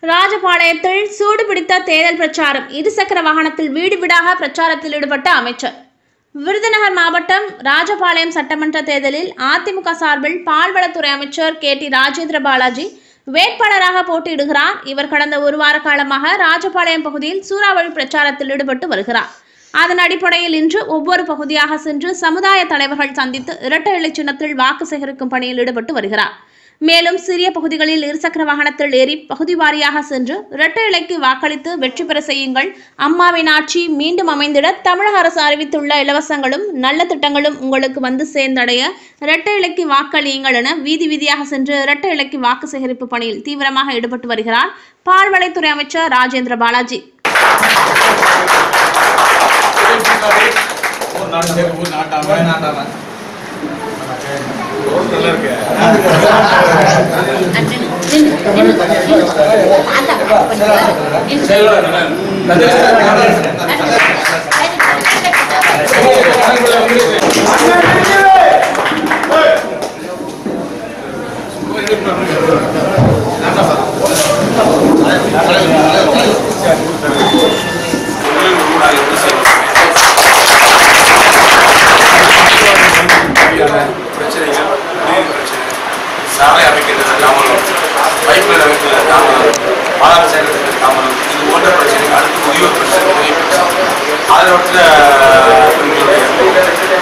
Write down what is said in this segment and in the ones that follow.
ராஜபாளையத்தில் சூடுபிடித்த தேர்தல் பிரச்சாரம். இருசக்கர வாகனத்தில் வீடு வீடாக பிரச்சாரத்தில் ஈடுபட்ட அமைச்சர். விருதுநகர் மாவட்டம் ராஜபாளையம் சட்டமன்ற தேர்தலில் அதிமுக சார்பில் பால்வளத்துறை அமைச்சர் KT ராஜேந்திர பாலாஜி வேட்பாளராக போட்டியிடுகிறார். இவர் கடந்த ஒரு வார காலமாக ராஜபாளையம் பகுதியில் சூறாவளி பிரச்சாரத்தில் ஈடுபட்டு வருகிறார். அதன் அடிப்படையில் இன்று ஒவ்வொரு பகுதியாக சென்று சமுதாய தலைவர்கள் சந்தித்து இரட்டை இலை சின்னத்தில் வாக்கு சேகரிக்கும் பணியில் ஈடுபட்டு வருகிறார். மேலும் சிறிய பகுதிகளில் இருசக்கர வாகனத்தில் ஏறி பகுதி வாரியாக சென்று இரட்டை இலைக்கு வாக்களித்து வெற்றி பெற செய்யுங்கள். அம்மாவின் ஆட்சி மீண்டும் அமைந்திட தமிழக அரசு அறிவித்துள்ள இலவசங்களும் நல்ல திட்டங்களும் உங்களுக்கு வந்து சேர்ந்தடைய இரட்டை இலைக்கு வாக்களியுங்கள் என வீதி வீதியாக சென்று இரட்டை இலைக்கு வாக்கு சேகரிப்பு பணியில் தீவிரமாக ஈடுபட்டு வருகிறார் பால்வளத்துறை அமைச்சர் ராஜேந்திர பாலாஜி. சாலை அமைக்கிறது தாமதம், பைப்லைன் அமைக்கிறது தாமதம், பாலாறு சேர்க்கிறது தாமதம், இது போன்ற பிரச்சனைகள் அடுத்து முதியோர் பிரச்சனை, ஆதரவற்ற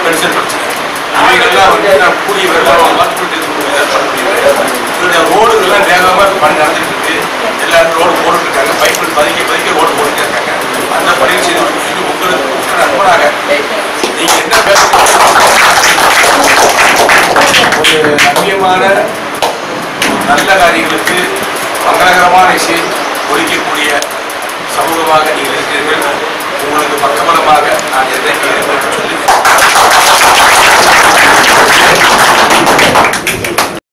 பென்ஷன் பிரச்சனை, இவைகள்லாம் நான் கூடிய விரைவாக இவருடைய ரோடுகள்லாம் வேகமாக பணி நடந்துட்டு இருக்கு. எல்லாரும் ரோடு போட்டுட்டு இருக்காங்க, பைப்பில் பதிக்க ரோடு போட்டுட்டு இருக்காங்க. அந்த பணியை செய்து உங்களுக்கு நண்பனாக நீங்கள் என்ன ஒரு முக்கியமான நல்ல காரியங்களுக்கு மங்களகரமான இசை ஒழிக்கக்கூடிய சமூகமாக நீங்கள் இருக்கிறீர்கள். உங்களுக்கு பக்கபலமாக